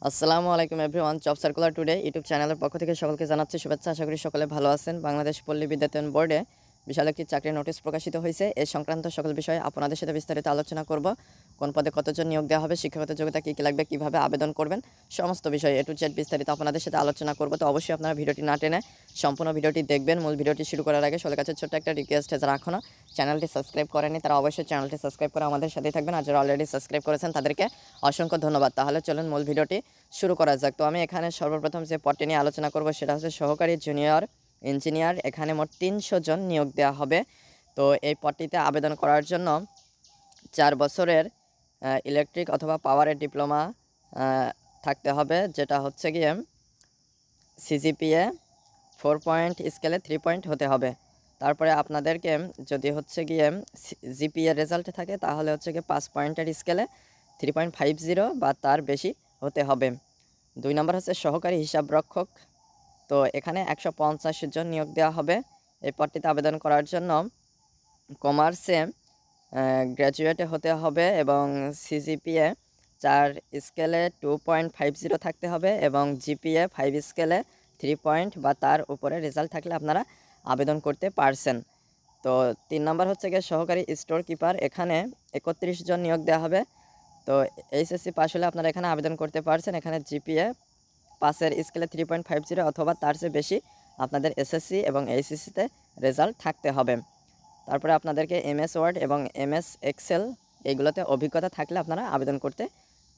আসসালামু আলাইকুম everyone. Job circular today YouTube চ্যানেলের পক্ষ থেকে সকলকে জানাচ্ছি শুভেচ্ছা। আশা করি সকলে ভালো আছেন। বাংলাদেশ পল্লী বিদ্যুতায়ন বোর্ডে বিশাল একটি চাকরির নোটিশ প্রকাশিত হয়েছে। এই সংক্রান্ত সকল বিষয়ে আপনাদের সাথে বিস্তারিত আলোচনা করব। কোন পদে কতজন নিয়োগ দেওয়া হবে, শিক্ষাগত যোগ্যতা কী কী লাগবে, কীভাবে আবেদন করবেন, সমস্ত বিষয় A to Z বিস্তারিত আপনাদের সাথে আলোচনা করব। তো অবশ্যই আপনারা ভিডিওটি না টেনে সম্পূর্ণ ভিডিওটি দেখবেন। মূল ভিডিওটি শুরু করার আগে সকলের কাছে ছোট্ট একটা রিকোয়েস্ট, যারা এখনও চ্যানেলটি সাবস্ক্রাইব করেনি তারা অবশ্যই চ্যানেলটি সাবস্ক্রাইব করে আমাদের সাথেই থাকবেন। আর যারা অলরেডি সাবস্ক্রাইব করেছেন তাদেরকে অসংখ্য ধন্যবাদ। তাহলে চলুন মূল ভিডিওটি শুরু করা যাক। তো আমি এখানে সর্বপ্রথম যে পদটি নিয়ে আলোচনা করব সেটা হচ্ছে সহকারী জুনিয়র ইঞ্জিনিয়ার। এখানে মোট 300 জন নিয়োগ দেওয়া হবে। তো এই পদটিতে আবেদন করার জন্য 4 বছরের ইলেকট্রিক অথবা পাওয়ারের ডিপ্লোমা থাকতে হবে, যেটা হচ্ছে গিয়ে সিজিপিএ 4 পয়েন্ট স্কেলে 3 পয়েন্ট হতে হবে। তারপরে আপনাদেরকে যদি হচ্ছে গিয়ে জিপিএ রেজাল্ট থাকে তাহলে হচ্ছে গিয়ে 5 পয়েন্টের স্কেলে 3.50 বা তার বেশি হতে হবে। 2 নম্বর হচ্ছে সহকারী হিসাবরক্ষক। তো এখানে 150 জন নিয়োগ দেওয়া হবে। এই পদটিতে আবেদন করার জন্য কমার্সে গ্র্যাজুয়েটে হতে হবে এবং সিজিপিএ 4 স্কেলে 2.50 থাকতে হবে এবং জিপিএ 5 স্কেলে 3 পয়েন্ট বা তার উপরে রেজাল্ট থাকলে আপনারা আবেদন করতে পারছেন। তো 3 নম্বর হচ্ছে গিয়ে সহকারী স্টোর কিপার। এখানে 31 জন নিয়োগ দেওয়া হবে। তো এইচএসসি পাস হলে আপনারা এখানে আবেদন করতে পারছেন। এখানে জিপিএ 5-এর স্কেলে 3.50 অথবা তার চেয়ে বেশি আপনাদের এসএসসি এবং এইচএসসিতে রেজাল্ট থাকতে হবে। তারপরে আপনাদেরকে এমএস ওয়ার্ড এবং এমএস এক্সেল এইগুলোতে অভিজ্ঞতা থাকলে আপনারা আবেদন করতে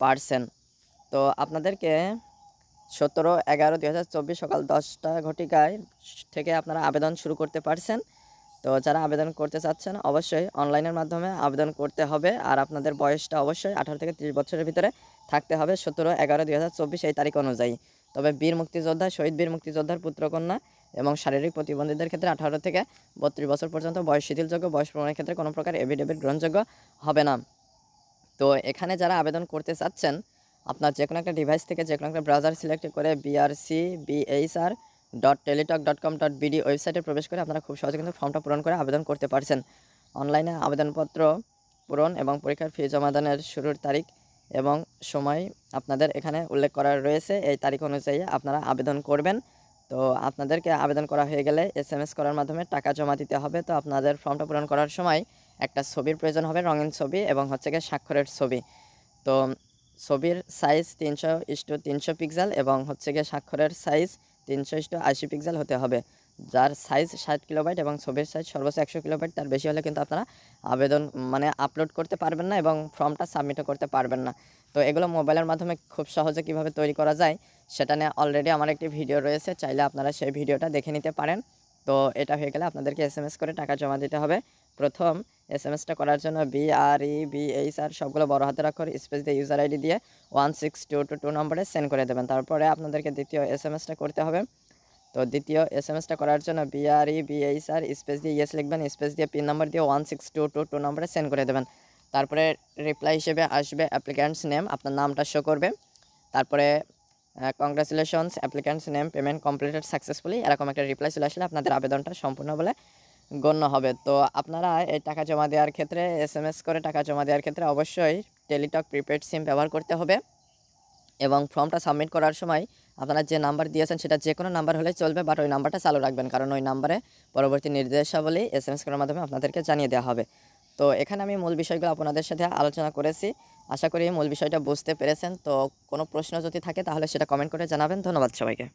পারছেন। তো আপনাদেরকে 17/11/2024 সকাল 10টা ঘটিকায় থেকে আপনারা আবেদন শুরু করতে পারছেন। তো যারা আবেদন করতে চাচ্ছেন অবশ্যই অনলাইনের মাধ্যমে আবেদন করতে হবে। আর আপনাদের বয়সটা অবশ্যই 18 থেকে 30 বছরের ভিতরে থাকতে হবে 17/11/2024 এই তারিখ অনুযায়ী। তবে বীর মুক্তিযোদ্ধা, শহীদ বীর মুক্তিযোদ্ধার পুত্রকন্যা এবং শারীরিক প্রতিবন্ধীদের ক্ষেত্রে 18 থেকে 32 বছর পর্যন্ত বয়স শিথিলযোগ্য। বয়স প্রমাণের ক্ষেত্রে কোনো প্রকার এফিডেভিট গ্রহণযোগ্য হবে না। তো এখানে যারা আবেদন করতে চাচ্ছেন আপনার যে কোনো একটা ডিভাইস থেকে যে কোনো একটা ব্রাউজার সিলেক্ট করে brcbhr.teletalk.com.bd ওয়েবসাইটে প্রবেশ করে আপনারা খুব সহজে কিন্তু ফর্মটা পূরণ করে আবেদন করতে পারছেন। অনলাইনে আবেদনপত্র পূরণ এবং পরীক্ষার ফি জমাদানের শুরুর তারিখ এবং সময় আপনাদের এখানে উল্লেখ করা রয়েছে। এই তারিখ অনুযায়ী আপনারা আবেদন করবেন। তো আপনাদেরকে আবেদন করা হয়ে গেলে SMS করার মাধ্যমে টাকা জমা দিতে হবে। তো আপনাদের ফর্মটা পূরণ করার সময় একটা ছবির প্রয়োজন হবে, রঙিন ছবি এবং হচ্ছে গিয়ে স্বাক্ষরের ছবি। তো ছবির সাইজ 300:300 পিক্সেল এবং হচ্ছে গিয়ে স্বাক্ষরের সাইজ 300:80 পিক্সেল হতে হবে। যার সাইজ 60 কিলোবাইট এবং ছবির সাইজ সর্বোচ্চ 100 কিলোবাইট, তার বেশি হলে কিন্তু আপনারা আবেদন আপলোড করতে পারবেন না এবং ফর্মটা সাবমিটও করতে পারবেন না। তো এগুলো মোবাইলের মাধ্যমে খুব সহজে কিভাবে তৈরি করা যায় সেটা নিয়ে অলরেডি আমার একটি ভিডিও রয়েছে, চাইলে আপনারা সেই ভিডিওটা দেখে নিতে পারেন। তো এটা হয়ে গেলে আপনাদেরকে SMS করে টাকা জমা দিতে হবে। প্রথম SMS-টা করার জন্য BREBHR সবগুলো বড় হাতের অক্ষর স্পেস দিয়ে ইউজার আইডি দিয়ে 16222 নম্বরে সেন্ড করে দেবেন। তারপরে আপনাদেরকে দ্বিতীয় SMS-টা করতে হবে। তো দ্বিতীয় SMS-টা করার জন্য BREBHR স্পেস দিয়ে ইয়েস লিখবেন, স্পেস দিয়ে পিন নাম্বার দিয়ে 16222 নম্বরে সেন্ড করে দেবেন। তারপরে রিপ্লাই হিসেবে আসবে অ্যাপ্লিক্যান্টস নেম, আপনার নামটা শো করবে। তারপরে congratulations applicants name payment completed successfully, এরকম একটা রিপ্লাই চলে আসলে আপনাদের আবেদনটা সম্পূর্ণ বলে গণ্য হবে। তো আপনারা এই টাকা জমা দেওয়ার ক্ষেত্রে SMS করে টাকা জমা দেওয়ার ক্ষেত্রে অবশ্যই টেলিটক প্রিপেড সিম ব্যবহার করতে হবে এবং ফর্মটা সাবমিট করার সময় আপনারা যে নাম্বার দিয়েছেন সেটা যে কোনো নাম্বার হলেই চলবে, বাট ওই নাম্বারটা চালু রাখবেন, কারণ ওই নাম্বারে পরবর্তী নির্দেশাবলী SMS করার মাধ্যমে আপনাদেরকে জানিয়ে দেওয়া হবে। তো এখানে আমি মূল বিষয়গুলো আপনাদের সাথে আলোচনা করেছি। আশা করি মূল বিষয়টা বুঝতে পেরেছেন। তো কোনো প্রশ্ন যদি থাকে তাহলে সেটা কমেন্ট করে জানাবেন। ধন্যবাদ সবাইকে।